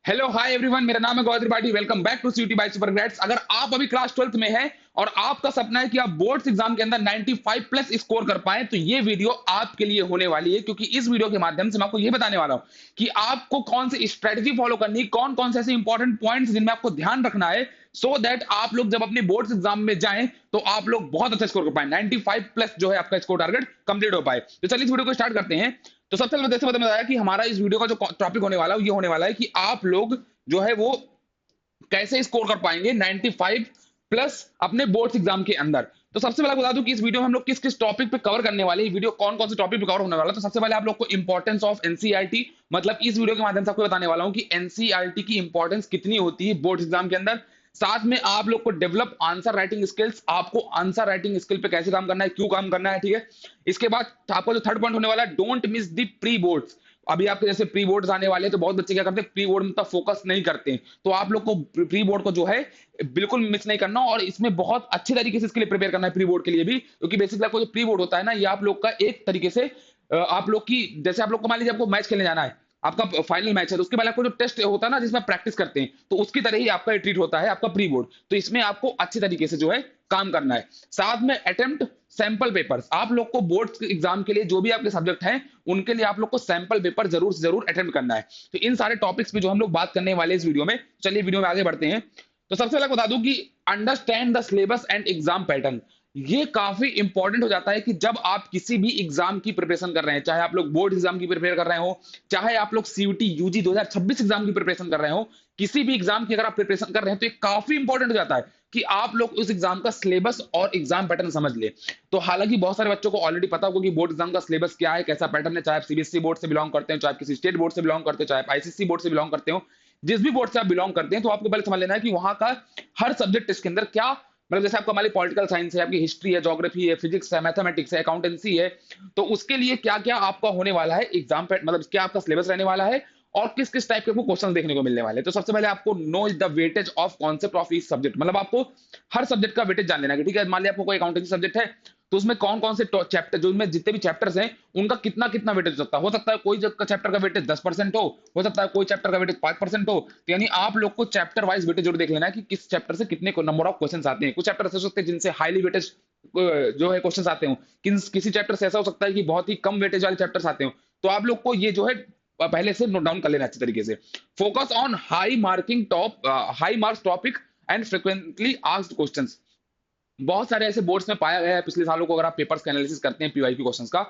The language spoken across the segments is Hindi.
हेलो हाय एवरीवन, मेरा नाम है Gaur Tripathi. Welcome back to CUET by super grades. अगर आप अभी क्लास 12th में हैं और आपका सपना है कि आप बोर्ड्स एग्जाम के अंदर 95 प्लस स्कोर कर पाएं, तो ये वीडियो आपके लिए होने वाली है, क्योंकि इस वीडियो के माध्यम से मैं आपको ये बताने वाला हूं कि आपको कौन सी स्ट्रेटजी फॉलो करनी, कौन कौन से ऐसे इंपॉर्टेंट पॉइंट्स जिनमें आपको ध्यान रखना है, सो दैट आप लोग जब अपने बोर्ड्स एग्जाम में जाएं तो आप लोग बहुत अच्छा स्कोर कर पाए, 95 प्लस जो है आपका स्कोर टारगेट कंप्लीट हो पाए। तो चलिए इस वीडियो को स्टार्ट करते हैं। तो सबसे पहले जैसे मैंने बताया कि हमारा इस वीडियो का जो टॉपिक होने वाला है ये होने वाला है कि आप लोग जो है वो कैसे स्कोर कर पाएंगे 95 प्लस अपने बोर्ड्स एग्जाम के अंदर। तो सबसे पहले बता दूं कि इस वीडियो में हम लोग किस किस टॉपिक पे कवर करने वाले हैं, वीडियो कौन कौन से टॉपिक पे कवर होने वाला है। तो सबसे पहले आप लोग को इंपॉर्टेंस ऑफ एनसीईआरटी, मतलब इस वीडियो के माध्यम से आपको बताने वाला हूं कि एनसीईआरटी की इंपॉर्टेंस कितनी होती है बोर्ड एग्जाम के अंदर। साथ में आप लोग को डेवलप आंसर राइटिंग स्किल्स, आपको आंसर राइटिंग स्किल पे कैसे काम करना है, क्यों काम करना है, ठीक है। इसके बाद आपको जो थर्ड पॉइंट होने वाला है, don't miss the pre boards. अभी आपके जैसे प्री बोर्ड्स आने वाले हैं तो बहुत बच्चे क्या करते हैं, प्री बोर्ड में तब फोकस नहीं करते हैं। तो आप लोग को प्री बोर्ड को जो है बिल्कुल मिस नहीं करना, और इसमें बहुत अच्छे तरीके से इसके लिए प्रिपेयर करना है प्री बोर्ड के लिए भी, क्योंकि बेसिकली आपको जो प्री बोर्ड होता है ना, ये आप लोग का एक तरीके से आप लोग की, जैसे आप लोग को मान लीजिए आपको मैच खेलने जाना है, आपका फाइनल मैच है, तो उसके पहले आपको जो टेस्ट होता है ना जिसमें प्रैक्टिस करते हैं, तो उसकी तरह ही आपका ट्रीट होता है आपका प्री बोर्ड। तो इसमें आपको अच्छे तरीके से जो है काम करना है। साथ में अटेम्प्ट सैंपल पेपर्स, आप लोग को बोर्ड एग्जाम के लिए जो भी आपके सब्जेक्ट हैं उनके लिए आप लोग को सैंपल पेपर जरूर से जरूर अटेम्प्ट करना है। तो इन सारे टॉपिक्स पे जो हम लोग बात करने वाले इस वीडियो में, चलिए वीडियो में आगे बढ़ते हैं। तो सबसे पहले बता दूं कि understand the syllabus and exam pattern, ये काफी इंपॉर्टेंट हो जाता है कि जब आप किसी भी एग्जाम की प्रिपरेशन कर रहे हैं, चाहे आप लोग बोर्ड एग्जाम की प्रिपेयर कर रहे हो, चाहे आप लोग सीयूटी यूजी 2026 एग्जाम की प्रिपरेशन कर रहे हो, किसी भी एग्जाम की अगर आप प्रिपरेशन कर रहे हैं तो ये काफी इंपॉर्टेंट हो जाता है कि आप लोग उस एग्जाम का सिलेबस और एग्जाम पैटर्न समझ ले। तो हालांकि बहुत सारे बच्चों को ऑलरेडी पता होगा कि बोर्ड एग्जाम का सिलेबस क्या है, कैसा पैटर्न है, चाहे आप सीबीएसई बोर्ड से बिलोंग करते हैं, चाहे आप किसी स्टेट बोर्ड से बिलोंग करते हो, चाहे आप आईसीएसई बोर्ड से बिलोंग करते हो, जिस भी बोर्ड से आप बिलोंग करते हैं, तो आपको पहले समझ लेना है कि वहां का हर सब्जेक्ट इसके अंदर क्या, मतलब जैसे आपका हमारी पॉलिटिकल साइंस है, आपकी हिस्ट्री है, ज्योग्राफी है, फिजिक्स है, मैथमेटिक्स है, अकाउंटेंसी है, तो उसके लिए क्या क्या आपका होने वाला है एग्जाम पे, मतलब क्या आपका सिलेबस रहने वाला है और किस किस टाइप के आपको क्वेश्चन देखने को मिलने वाले हैं। तो सबसे पहले आपको know the weightage of concept of each subject, मतलब आपको हर सब्जेक्ट का वेटेज जान लेना है। ठीक है, मान लिया आपको कोई अकाउंटेंसी सब्जेक्ट है, तो उसमें कौन कौन से चैप्टर, जो इनमें जितने भी चैप्टर्स हैं उनका कितना कितना वेटेज हो सकता है। हो सकता है कोई चैप्टर का वेटेज 10% हो सकता है कोई चैप्टर का वेटेज 5% हो। तो यानी आप लोग को चैप्टर वाइज वेटेज जरूर देख लेना है कि किस चैप्टर से कितने नंबर ऑफ क्वेश्चन आते हैं। कुछ चैप्टर ऐसे हो सकते हैं जिनसे हाईली वेटेज जो है क्वेश्चन आते हो, किसी चैप्टर से ऐसा हो सकता है कि बहुत ही कम वेटेज वाले चैप्टर्स आते हो। तो आप लोग को ये जो है पहले से नोट डाउन कर लेना अच्छे तरीके से। Focus on high marks topic and frequently asked questions. बहुत सारे ऐसे बोर्ड्स में पाया गया है पिछले सालों को, अगर आप पेपर्स का एनालिसिस करते हैं पीवाईक्यू क्वेश्चंस का,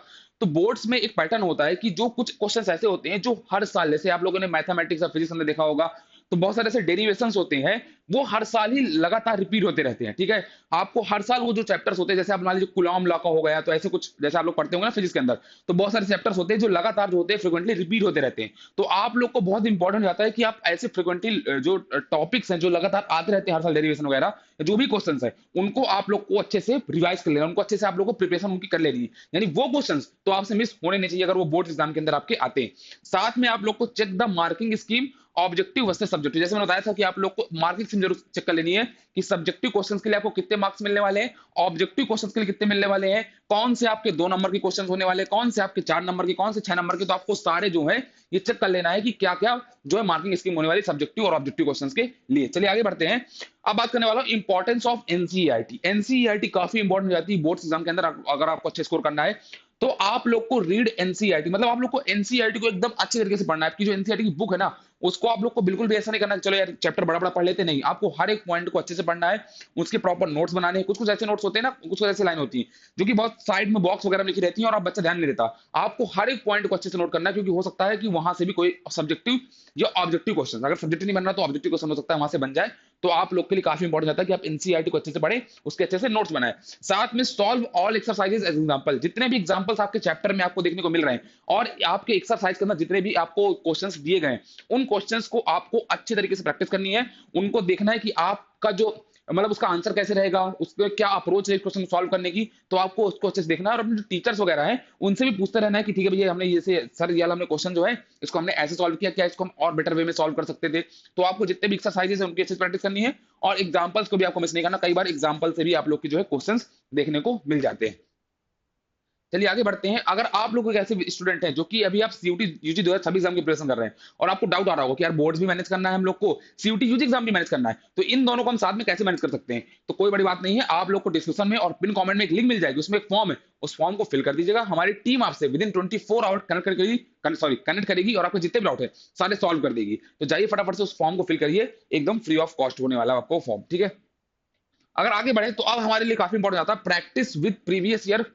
तो बोर्ड्स में एक पैटर्न होता है कि जो कुछ क्वेश्चंस ऐसे होते हैं जो हर साल, जैसे आप लोगों ने मैथमेटिक्स और फिजिक्स में देखा होगा, तो बहुत सारे ऐसे डेरिवेशंस होते हैं वो हर साल ही लगातार रिपीट होते रहते हैं। ठीक है, आपको हर साल वो जो चैप्टर्स होते हैं, जैसे आप मान लीजिए कुलॉम लॉ का हो गया, तो ऐसे कुछ जैसे आप लोग पढ़ते होंगे ना फिजिक्स के अंदर, तो बहुत सारे चैप्टर्स होते हैं जो लगातार जो होते हैं फ्रिक्वेंटली रिपीट होते रहते हैं। तो आप लोग को बहुत इंपॉर्टेंट जाता है कि आप ऐसे फ्रिक्वेंटली जो टॉपिक्स हैं जो लगातार आते रहते हैं हर साल, डेरिवेशन वगैरह जो भी क्वेश्चंस है, उनको आप लोग को अच्छे से रिवाइज कर लेना, उनको अच्छे से आप लोग को प्रिपरेशन उनकी कर लेनी है। यानी वो क्वेश्चंस तो आपसे मिस होने नहीं चाहिए अगर वो बोर्ड एग्जाम के अंदर आपके आते हैं। साथ में आप लोग को check the marking scheme objective versus subjective, जैसे मैंने बताया था कि आप लोग को मार्किंग स्कीम जरूर चेक कर लेनी है कि सब्जेक्टिव क्वेश्चंस के लिए आपको कितने मार्क्स मिलने वाले हैं, ऑब्जेक्टिव क्वेश्चंस के लिए कितने मिलने वाले हैं, कौन से आपके 2 नंबर के क्वेश्चंस होने वाले हैं, कौन से आपके 4 नंबर के, कौन से 6 नंबर के। तो आपको सारे जो है ये चेक कर लेना है कि क्या क्या जो है मार्किंग स्कीम होने वाली सब्जेक्टिव और ऑब्जेक्टिव क्वेश्चंस के लिए। चलिए आगे बढ़ते हैं। अब बात करने वाला हूं इंपॉर्टेंस ऑफ एनसीईआरटी। एनसीईआरटी काफी इंपॉर्टेंट हो जाती है बोर्ड एग्जाम के अंदर। अगर आपको अच्छे स्कोर करना है तो आप लोग को रीड एनसीईआरटी, मतलब आप लोग को एनसीईआरटी को एकदम अच्छे तरीके से पढ़ना है। आपकी जो एनसीईआरटी की बुक है ना, उसको आप लोग को बिल्कुल भी ऐसा नहीं करना चलो यार चैप्टर बड़ा बड़ा पढ़ लेते, नहीं, आपको हर एक पॉइंट को अच्छे से पढ़ना है, उसके प्रॉपर नोट्स बनाने हैं। कुछ कुछ ऐसे नोट्स होते हैं ना, कुछ कुछ ऐसे लाइन होती है जो कि बहुत साइड में बॉक्स वगैरह में लिखी रहती है और आप बच्चा ध्यान नहीं देता। आपको हर एक पॉइंट को अच्छे से नोट करना है, क्योंकि हो सकता है कि वहां से भी कोई सब्जेक्टिव या ऑब्जेक्टिव क्वेश्चन, अगर सब्जेक्टिव नहीं बनना तो ऑब्जेक्टिव क्वेश्चन हो सकता है वहां से बन जाए। तो आप लोग के लिए काफी इंपॉर्टेंट होता है कि आप एनसीईआरटी को अच्छे से पढ़ें, उसके अच्छे से नोट्स बनाएं। साथ में solve all exercises as example, जितने भी एग्जांपल्स आपके चैप्टर में आपको देखने को मिल रहे हैं और आपके एक्सरसाइज के अंदर जितने भी आपको क्वेश्चंस दिए गए, उन क्वेश्चंस को आपको अच्छे तरीके से प्रैक्टिस करनी है। उनको देखना है कि आपका जो, मतलब उसका आंसर कैसे रहेगा, उसके क्या अप्रोच है क्वेश्चन सॉल्व करने की, तो आपको उसको अच्छे से देखना है। और अपने जो टीचर्स वगैरह हैं उनसे भी पूछते रहना है कि ठीक है भैया, हमने ये से सर ये वाला हमने क्वेश्चन जो है इसको हमने ऐसे सॉल्व किया, क्या इसको हम और बेटर वे में सॉल्व कर सकते थे। तो आपको जितने भी एक्सरसाइजेस हैं उनकी अच्छे से प्रैक्टिस करनी है और एग्जाम्पल्स को भी आपको मिस नहीं करना। कई बार एग्जाम्पल से भी आप लोग की जो है क्वेश्चन देखने को मिल जाते हैं। चलिए आगे बढ़ते हैं। अगर आप लोग एक ऐसे स्टूडेंट हैं जो कि अभी आप सीयूटी यूजी 2026 एग्जाम की प्रिपरेशन कर रहे हैं और आपको डाउट आ रहा होगा कि यार बोर्ड्स भी मैनेज करना है हम लोग को, सीयूटी यूजी एग्जाम भी मैनेज करना है, तो इन दोनों को हम साथ में कैसे मैनेज कर सकते हैं? तो कोई बड़ी बात नहीं है, आप लोग को डिस्क्रिप्शन में और पिन कमेंट में एक लिंक मिल जाएगी, उसमें एक फॉर्म है, उस फॉर्म को फिल कर दीजिएगा। हमारी टीम आपसे विद इन 24 आवर कनेक्ट करेगी और आपके जितने भी डाउट है सारे सॉल्व कर देगी। तो जाइए फटाफट से उस फॉर्म को फिल करिए, एकदम फ्री ऑफ कॉस्ट होने वाला है आपको फॉर्म, ठीक है? अगर आगे बढ़े तो अब हमारे लिए काफी इंपॉर्टेंट आता है practice with previous year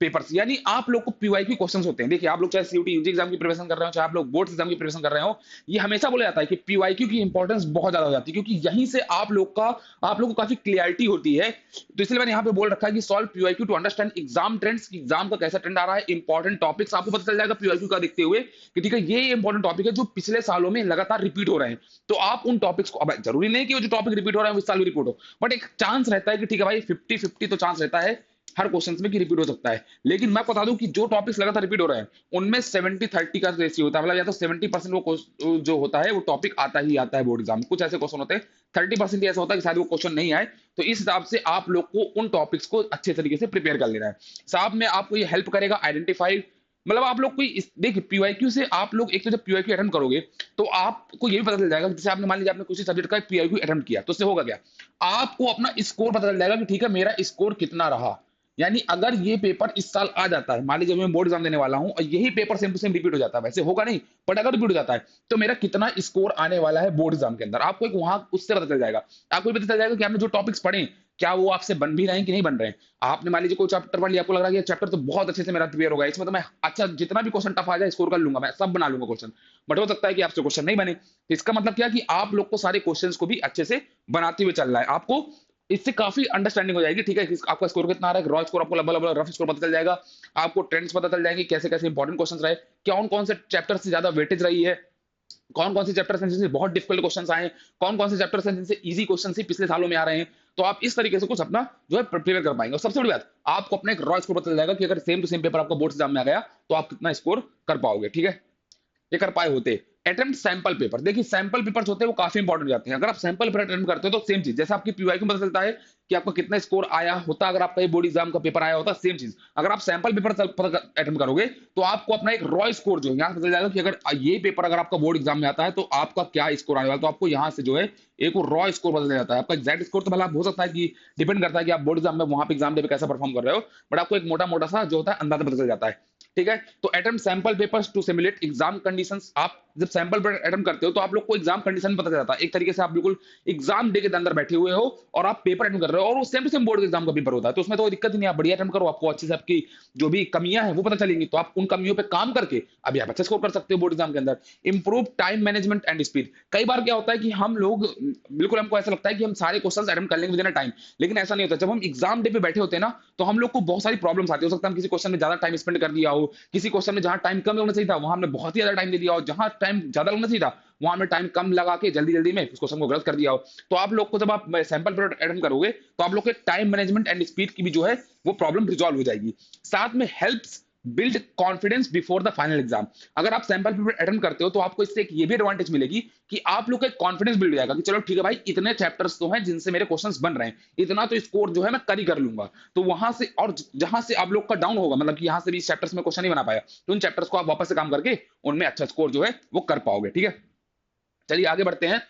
papers. यानी आप लोग को पीवाईक्यू क्वेश्चंस होते हैं। देखिए आप लोग चाहे सीयूटी यूजी एग्जाम की प्रिपरेशन कर रहे हो, चाहे आप लोग बोर्ड एग्जाम की प्रिपरेशन कर रहे हो, ये हमेशा बोला जाता है कि पीवाईक्यू की इंपॉर्टेंस बहुत ज्यादा हो जाती है, क्योंकि यहीं से आप लोग को काफी क्लियरिटी होती है। तो इसलिए मैंने यहाँ पे बोल रखा है कि solve PYQ to understand exam trends, की एग्जाम का कैसा ट्रेंड आ रहा है, इंपॉर्टेंट टॉपिक्स आपको पता चल जाएगा पीवाईक्यू का देखते हुए कि ठीक है ये इंपॉर्टेंट टॉपिक है जो पिछले सालों में लगातार रिपीट हो रहे हैं। तो आप उन टॉपिक्स को, अब जरूरी नहीं कि वो जो टॉपिक रिपीट हो रहा है वो इस साल भी रिपीट हो, बट एक चांस रहता है कि ठीक है भाई 50-50 तो चांस रहता है हर क्वेश्चन में कि रिपीट हो सकता है। लेकिन मैं बता दूं कि जो टॉपिक्स लगातार रिपीट हो रहे हैं उनमें 70-30 का रेशियो होता है, मतलब या तो 70% वो जो होता है वो टॉपिक आता ही आता है बोर्ड एग्जाम में। कुछ ऐसे क्वेश्चन होते हैं 30% ऐसा होता है कि शायद वो क्वेश्चन नहीं आए। तो इस हिसाब से आप लोग को उन टॉपिक्स को अच्छे तरीके से प्रिपेयर कर लेना है। साथ में आपको ये हेल्प करेगा आइडेंटिफाई, मतलब आप लोग कोई देखिए पीवाईक्यू से आप लोग एक तो जब पीवाईक्यू अटेम्प्ट करोगे तो आपको ये भी पता चल जाएगा, जैसे आपने मान लीजिए आपने किसी सब्जेक्ट का पीवाईक्यू अटेम्प्ट किया तो उससे होगा क्या, आपको अपना स्कोर पता चल जाएगा कि ठीक है मेरा स्कोर कितना रहा। यानी अगर ये पेपर इस साल आ जाता है, मान लीजिए मैं बोर्ड एग्जाम देने वाला हूं और यही paper same to same repeat हो जाता है, वैसे होगा नहीं बट अगर रिपीट हो जाता है तो मेरा कितना स्कोर आने वाला है बोर्ड एग्जाम के अंदर, आपको एक वहां उससे पता चल जाएगा। आपको भी पता चल जाएगा कि आपने जो टॉपिक्स पढ़े क्या वो आपसे बन भी रहे हैं कि नहीं बन रहे हैं। आपने मान लीजिए कोई चैप्टर पढ़ लिया, आपको लग रहा है ये चैप्टर तो बहुत अच्छे से मेरा क्लियर होगा, इसमें तो मैं अच्छा जितना भी क्वेश्चन टफ आ जाए स्कोर कर लूंगा, मैं सब बना लूंगा क्वेश्चन, बट हो सकता है कि आपसे क्वेश्चन नहीं बने। तो इसका मतलब क्या कि आप लोग को सारे क्वेश्चंस को भी अच्छे से बनाते हुए चलना है। आपको इससे काफी अंडरस्टैंडिंग हो जाएगी, ठीक है आपका स्कोर कितना आ रहा है, रॉ स्कोर आपको लगभग रफ स्कोर पता चल जाएगा। आपको ट्रेंड्स पता चल जाएंगे, कैसे कैसे इंपॉर्टेंट क्वेश्चन रहे, कौन कौन से चैप्टर से ज्यादा वेटेज रही है, कौन कौन से चैप्टर्स हैं जिनसे बहुत डिफिकल्ट क्वेश्चंस आए, कौन कौन से चैप्टर्स हैं जिनसे इजी क्वेश्चन ही पिछले सालों में आ रहे हैं। तो आप इस तरीके से कुछ अपना जो है प्रिपेयर कर पाएंगे। और सबसे बड़ी बात, आपको अपना एक रॉ स्कोर पता चल जाएगा कि अगर सेम टू सेम पेपर आपका बोर्ड एग्जाम में आ गया तो आप कितना स्कोर कर पाओगे, ठीक है ये कर पाए होते। अटेम्प्ट सैंपल पेपर, देखिए सैंपल पेपर्स होते हैं वो काफी इंपॉर्टेंट जाते हैं। अगर आप सैंपल पेपर अटेम्प्ट करते हो तो सेम चीज जैसे आपकी पीवाईक्यू में पता चलता है कि आपका कितना स्कोर आया होता, अगर आपका ये बोर्ड एग्जाम का पेपर आया होता, सेम चीज अगर आप सैंपल पेपर अटेम्प्ट करोगे तो आपको अपना एक रॉ स्कोर जो है यहाँ से पता चल जाएगा कि अगर ये पेपर अगर आपका बोर्ड एग्जाम में आता है तो आपका क्या स्कोर आने वाला है। तो आपको यहाँ से जो है एक रॉ स्कोर पता चल जाता है। आपका एग्जैक्ट स्कोर तो भला हो सकता है कि डिपेंड करता है कि आप बोर्ड एग्जाम में वहां पे एग्जाम डे पे कैसा परफॉर्म कर रहे हो, बट आपको एक मोटा मोटा सा जो होता है अंदाजा पता चल जाता है, ठीक है। तो attempt sample papers to simulate exam conditions, आप जब सैंपल पेपर अटेम्प्ट करते हो तो आप लोग को एग्जाम कंडीशन पता चल जाता है। एक तरीके से आप बिल्कुल एग्जाम डे के अंदर बैठे हुए हो और आप पेपर अटेम्प्ट कर रहे हो और वो same to same board exam का पेपर होता है, तो उसमें तो कोई दिक्कत ही नहीं, आप बढ़िया अटेम्प्ट करो, आपको अच्छे से आपकी जो भी कमियां हैं वो पता चलेंगी, तो आप उन कमियों पे काम करके अभी आप अच्छा स्कोर कर सकते हो बोर्ड एग्जाम के अंदर। Improve time management and speed, कई बार क्या होता है कि हम लोग बिल्कुल हमको ऐसा लगता है कि हम सारे क्वेश्चन अटेम्प्ट कर लेंगे विद इन टाइम, लेकिन ऐसा नहीं होता। जब हम एग्जाम डे पे बैठे होते हैं ना तो हम लोग को बहुत सारी प्रॉब्लम्स आती है। हो सकता है हम किसी क्वेश्चन में ज्यादा टाइम स्पेंड कर दिया हो, किसी क्वेश्चन में जहां टाइम कम लगना चाहिए था वहां हमने बहुत ही ज्यादा टाइम दे दिया हो, जहां टाइम ज्यादा लगना चाहिए था वहां हमने टाइम कम लगा के जल्दी जल्दी में उस क्वेश्चन को गलत कर दिया हो। तो आप लोग को जब आप सैंपल पेपर अटेम्प्ट करोगे तो आप लोग के टाइम मैनेजमेंट एंड स्पीड की भी जो है वो प्रॉब्लम रिजॉल्व हो जाएगी। साथ में helps build confidence before the final exam, अगर आप सैंपल पेपर अटेम्प्ट करते हो तो आपको इससे एक ये भी एडवांटेज मिलेगी कि आप लोग का कॉन्फिडेंस बिल्ड हो जाएगा कि चलो ठीक है भाई इतने चैप्टर्स तो हैं जिनसे मेरे क्वेश्चंस बन रहे हैं, इतना तो स्कोर जो है मैं कर लूंगा। तो वहां से और जहां से आप लोग का डाउन होगा, मतलब कि यहां से भी इस चैप्टर्स में क्वेश्चन नहीं बना पाया तो उन चैप्टर्स को आप वापस से काम करके उनमें अच्छा स्कोर जो है वो कर पाओगे, ठीक है। चलिए आगे बढ़ते हैं।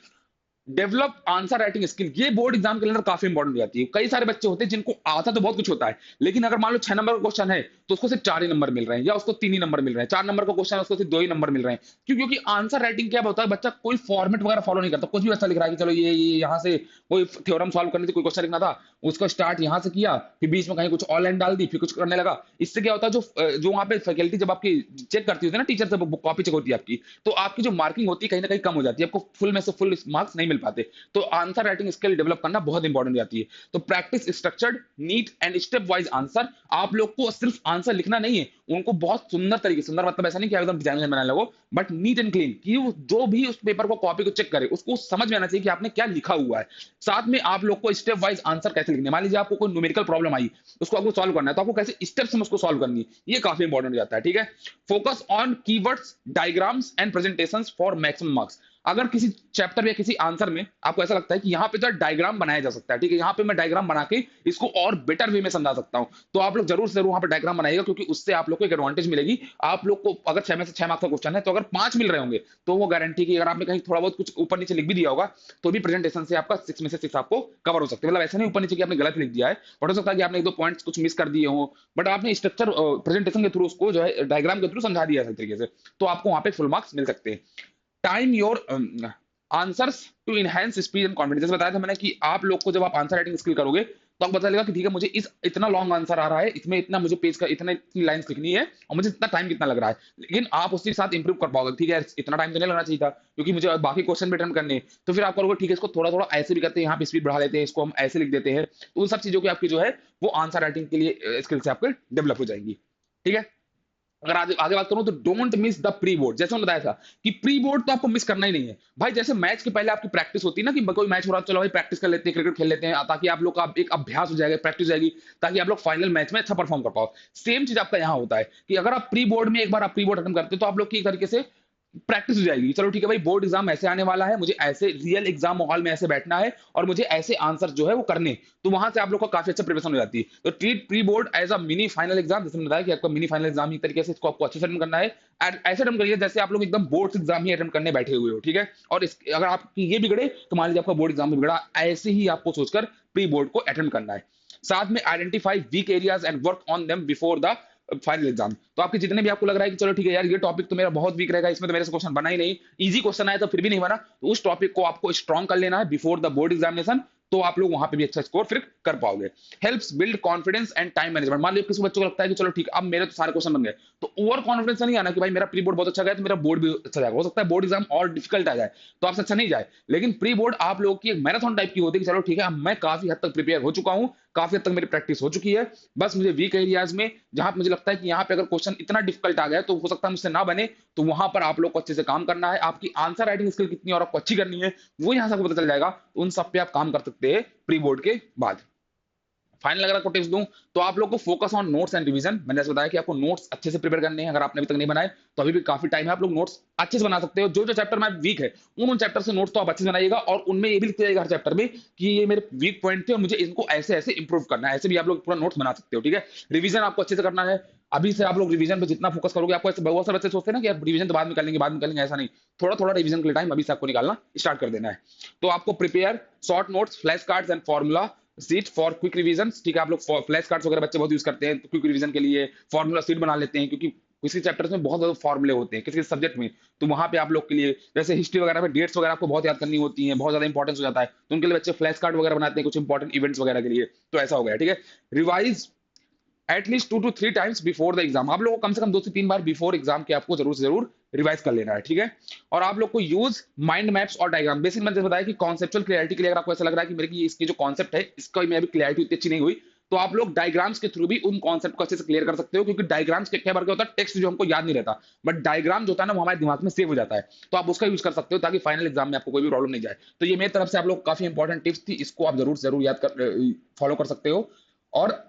डेवलप आंसर राइटिंग स्किल, ये बोर्ड एग्जाम के अंदर काफी इंपॉर्टेंट हो जाती है। कई सारे बच्चे होते हैं जिनको आता तो बहुत कुछ होता है, लेकिन अगर मान लो 6 नंबर का क्वेश्चन है तो उसको सिर्फ 4 ही नंबर मिल रहे हैं या उसको 3 ही नंबर मिल रहे हैं, 4 नंबर का क्वेश्चन है उसको सिर्फ 2 ही नंबर मिल रहे हैं। क्यों? क्योंकि आंसर राइटिंग क्या होता है, बच्चा कोई फॉर्मेट वगैरह फॉलो नहीं करता, कुछ भी ऐसा लिख रहा है कि चलो ये यहाँ से कोई थ्योरम सॉल्व करने से कोई क्वेश्चन लिखना था, उसका स्टार्ट यहाँ से किया, फिर बीच में कहीं कुछ और लाइन डाल दी, फिर कुछ करने लगा। इससे क्या होता है जो वहां पे फैकल्टी जब आपकी चेक करती होती है ना, टीचर से कॉपी चेक होती है आपकी, तो आपकी जो मार्किंग होती है कहीं ना कहीं कम हो जाती है, आपको फुल में से फुल मार्क्स नहीं मिल पाते। तो आंसर राइटिंग स्किल डेवलप करना बहुत इंपॉर्टेंट हो जाती है। तो practice structured neat and step wise answer, आप लोग को सिर्फ आंसर लिखना नहीं है, उनको बहुत सुंदर तरीके, सुंदर मतलब ऐसा नहीं कि एकदम डिजाइन बनाने लगो, बट नीट एंड क्लीन, कि जो भी उस पेपर को कॉपी को चेक करे उसको समझ में आना चाहिए कि आपने क्या लिखा हुआ है। साथ में आप लोग को स्टेप वाइज आंसर कैसे लिखने, मान लीजिए आपको कोई न्यूमेरिकल प्रॉब्लम आई, उसको आपको सॉल्व करना है, तो आपको कैसे स्टेप्स में उसको सॉल्व करनी है, ये काफी इंपॉर्टेंट हो जाता है, ठीक है। Focus on keywords, diagrams and presentations for maximum marks, अगर किसी चैप्टर या किसी आंसर में आपको ऐसा लगता है कि यहाँ पे जो डायग्राम बनाया जा सकता है, ठीक है, यहाँ पे मैं डायग्राम बना के इसको और बेटर वे में समझा सकता हूँ, तो आप लोग जरूर से जरूर वहां पर डायग्राम बनाइएगा, क्योंकि उससे आप लोग को एक एडवांटेज मिलेगी। आप लोग को अगर 6 में से 6 मार्क्स का क्वेश्चन है, तो अगर 5 मिल रहे होंगे, तो वो गारंटी की, अगर आपने कहीं थोड़ा बहुत कुछ ऊपर नीचे लिख भी दिया होगा, तो भी प्रेजेंटेशन से आपका 6 में से 6 आपको कवर हो सकते हैं। मतलब ऐसा नहीं ऊपर नीचे कि आपने गलत लिख दिया है, बट हो सकता है कि आपने एक दो पॉइंट्स कुछ मिस कर दिए हो, बट आपने स्ट्रक्चर प्रेजेंटेशन के थ्रू उसको जो है डायग्राम के थ्रू समझा दिया है सही तरीके से, तो आपको वहां पे फुल मार्क्स मिल सकते हैं। Time your answers to enhance speed and confidence. जैसे बताया था मैंने कि आप लोग को जब आप आंसर राइटिंग स्किल करोगे, तो आपको पता चलेगा कि ठीक है, मुझे इस इतना लॉन्ग आंसर आ रहा है, इसमें इतना मुझे पेज का इतनी लाइंस लिखनी है, और मुझे इतना टाइम कितना लग रहा है, लेकिन आप उसके साथ इंप्रूव कर पाओगे। ठीक है, इतना टाइम तो नहीं लगना चाहिए था, क्योंकि मुझे बाकी क्वेश्चन भी अटेम्प्ट करने हैं, तो फिर आप करोगे ठीक है, इसको थोड़ा थोड़ा ऐसे भी करते हैं, यहाँ पे स्पीड बढ़ा लेते हैं, इसको हम ऐसे लिख देते हैं, तो उन सब चीजों की आपकी जो है वो आंसर राइटिंग के लिए स्किल से आपके डेवलप हो जाएंगी। ठीक है, अगर आगे आगे बात करूं तो don't miss the pre board. जैसे मैंने बताया था कि प्री बोर्ड तो आपको मिस करना ही नहीं है भाई। जैसे मैच के पहले आपकी प्रैक्टिस होती है ना, कि कोई मैच हो रहा है, चलो भाई प्रैक्टिस कर लेते हैं, क्रिकेट खेल लेते हैं, ताकि आप लोग का एक अभ्यास हो जाएगा, प्रैक्टिस हो जाएगी, ताकि आप लोग फाइनल मैच में अच्छा परफॉर्म कर पाओ। सेम चीज आपका यहाँ होता है कि अगर आप प्री बोर्ड में एक बार आप प्री बोर्ड अटेम्प्ट करते हो, तो आप लोग की एक तरीके से प्रैक्टिस हो जाएगी। चलो ठीक है भाई, बोर्ड एग्जाम ऐसे आने वाला है, मुझे ऐसे रियल एग्जाम माहौल में ऐसे बैठना है, और मुझे ऐसे आंसर जो है वो करने, तो वहां से आप लोग को काफी अच्छा प्रिपरेशन हो जाती है। तो treat pre board as a mini final exam. जैसे मैंने बताया कि आपका मिनी फाइनल एग्जाम एक तरीके से इसको आपको अच्छे से अटेम्प्ट करना है, और ऐसे अटेम्प्ट करिए जैसे आप लोग एकदम बोर्ड एग्जाम ही अटेम्प्ट करने बैठे हुए हो। ठीक है, और अगर आपकी ये बिगड़े, तो मान लीजिए आपका बोर्ड एग्जाम में बिगड़ा, ऐसे ही आपको सोचकर प्री बोर्ड को अटेम्प्ट करना है। साथ में identify weak areas and work on them before the final exam. तो आपके जितने भी आपको लग रहा है कि चलो ठीक है यार, ये टॉपिक तो मेरा बहुत वीक रहेगा, इसमें तो मेरे से क्वेश्चन बना ही नहीं, इजी क्वेश्चन आया तो फिर भी नहीं बना, तो उस टॉपिक को आपको स्ट्रॉन्ग कर लेना है बिफोर द बोर्ड एग्जामिनेशन, तो आप लोग वहां पे भी अच्छा स्कोर फिर कर पाओगे। Helps build confidence and time management. मान लो किसी बच्चों को लगता है कि चलो ठीक, अब मेरे तो सारे क्वेश्चन बन गए, तो ओवर कॉन्फिडेंस नहीं आना कि भाई मेरा प्री बोर्ड बहुत अच्छा गया तो मेरा बोर्ड भी अच्छा जाएगा। हो सकता है बोर्ड एग्जाम और डिफिकल्ट आ जाए, तो आपसे अच्छा नहीं जाए, लेकिन प्री बोर्ड आप लोग की एक मैराथन टाइप की होती है कि चलो ठीक है, अब मैं काफी हद तक प्रिपेयर हो चुका हूं, काफी हद तक मेरी प्रैक्टिस हो चुकी है, बस मुझे वीक एरियाज में जहां पे मुझे लगता है कि यहाँ पे अगर क्वेश्चन इतना डिफिकल्ट आ गया तो हो सकता है मुझसे ना बने, तो वहां पर आप लोग को अच्छे से काम करना है। आपकी आंसर राइटिंग स्किल कितनी और आपको अच्छी करनी है, वो यहाँ से आपको पता चल जाएगा। उन सब पे आप काम कर सकते हैं प्री बोर्ड के बाद। फाइनल अगर आपको टिप्स दूं, तो आप लोग को focus on notes and revision. मैंने जैसे बताया कि आपको नोट्स अच्छे से प्रिपेयर करने हैं। अगर आपने अभी तक नहीं बनाए, तो अभी भी काफी टाइम है, आप लोग नोट्स अच्छे से बना सकते हो। जो जो चैप्टर में वीक है, उन चैप्टर से नोट्स तो आप अच्छे से बनाइएगा, और उनमें ये भी लिखते जाइएगा हर चैप्टर में कि ये मेरे वीक पॉइंट थे और मुझे इनको ऐसे ऐसे इंप्रूव करना है। ऐसे भी आप लोग पूरा नोट्स बना सकते हो। ठीक है, रिवीजन आपको अच्छे से करना है। अभी से आप लोग रिवीजन पे जितना फोकस करोगे, आपको ऐसे बहुत सारे बच्चे सोचते हैं ना कि आप रिवीजन तो बाद में कर लेंगे, बाद में कर लेंगे, ऐसा नहीं। थोड़ा थोड़ा रिवीजन के लिए टाइम अभी से आपको निकालना स्टार्ट कर देना है। तो आपको prepare short notes, flash cards and formula seat for quick revision. ठीक है, आप लोग फ्लैश कार्ड्स वगैरह बच्चे बहुत यूज करते हैं, तो क्विक रिवीजन के लिए फॉर्मूला सीट बना लेते हैं, क्योंकि किसी चैप्टर्स में बहुत ज्यादा फॉर्मूले होते हैं, किसी सब्जेक्ट में, तो वहां पे आप लोग के लिए, जैसे हिस्ट्री वगैरह में डेट्स वगैरह आपको बहुत याद करनी होती है, बहुत ज्यादा इंपॉर्टेंस हो जाता है, तो उनके लिए बच्चे फ्लैश कार्ड वगैरह बनाते हैं कुछ इंपॉर्टेंट इवेंट्स वगैरह के लिए, तो ऐसा हो गया। ठीक है, revise at least 2 to 3 times before the exam. आप लोगों को कम से कम 2 से 3 बार बिफोर एग्जाम के आपको जरूर से जरूर रिवाइज कर लेना है। ठीक है, और आप लोग को यूज माइंड मैप्स और डायग्राम। बेसिक मैंने जैसे बताया कि कॉन्सेप्चुअल क्लियरिटी के लिए अगर आपको ऐसा लग रहा है कि मेरे की इसकी जो कॉन्सेप्ट है इसका में अभी क्लियरिटी उतनी अच्छी नहीं हुई, तो आप लोग डायग्राम्स के थ्रू भी उन कॉन्सेप्ट को अच्छे से क्लियर कर सकते हो, क्योंकि डायग्राम्स के क्या बार क्या होता है, टेक्स्ट जो हमको याद नहीं रहता, बट डायग्राम जो होता है ना, वो हमारे दिमाग में सेव हो जाता है, तो आप उसका यूज कर सकते हो, ताकि फाइनल एग्जाम में आपको कोई भी प्रॉब्लम नहीं जाए। तो ये मेरी तरफ से आप लोग काफी इंपॉर्टेंट टिप्स थी, इसको आप जरूर जरूर याद कर फॉलो कर सकते हो, और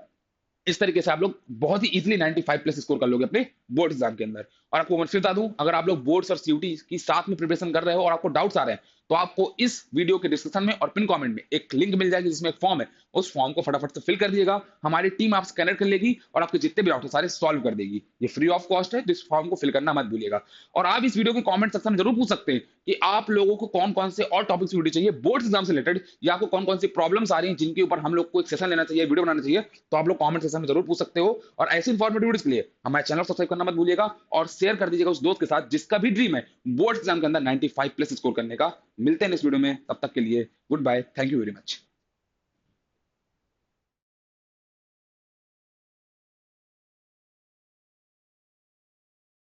इस तरीके से आप लोग बहुत ही इजीली 95 प्लस स्कोर कर लोगे अपने बोर्ड एग्जाम के अंदर। और आपको मैं फिर बता दूं, अगर आप लोग बोर्ड्स और सीयूटी की साथ में प्रिपरेशन कर रहे हो और आपको डाउट्स आ रहे हैं, तो आपको इस वीडियो के डिस्क्रिप्शन में और पिन कमेंट में एक लिंक मिल जाएगी जिसमें एक फॉर्म है, उस फॉर्म को फटाफट से फिल कर दिएगा, हमारी टीम आपसे कनेक्ट कर लेगी और आपके जितने भी डाउट है सारे सॉल्व कर देगी। ये फ्री ऑफ कॉस्ट है, तो इस फॉर्म को फिल करना मत भूलिएगा। और आप इस वीडियो के कमेंट सेक्शन में जरूर पूछ सकते हैं कि आप लोगों को कौन कौन से और टॉपिक्स वीडियो चाहिए बोर्ड एग्जाम से रिलेटेड, या आपको कौन कौन सी प्रॉब्लम्स आ रही हैं जिनके ऊपर हम लोग को एक सेशन लेना चाहिए, वीडियो बनाना चाहिए, तो आप लोग कमेंट सेक्शन में जरूर पूछ सकते हो। और ऐसे इंफॉर्मेटिव वीडियोस के लिए हमारे चैनल को सब्सक्राइब करना मत भूलिएगा, और शेयर कर दीजिएगा उस दोस्त के साथ जिसका भी ड्रीम है बोर्ड एग्जाम के अंदर 95 प्लस स्कोर करने का। मिलते हैं इस वीडियो में, तब तक के लिए goodbye, thank you very much.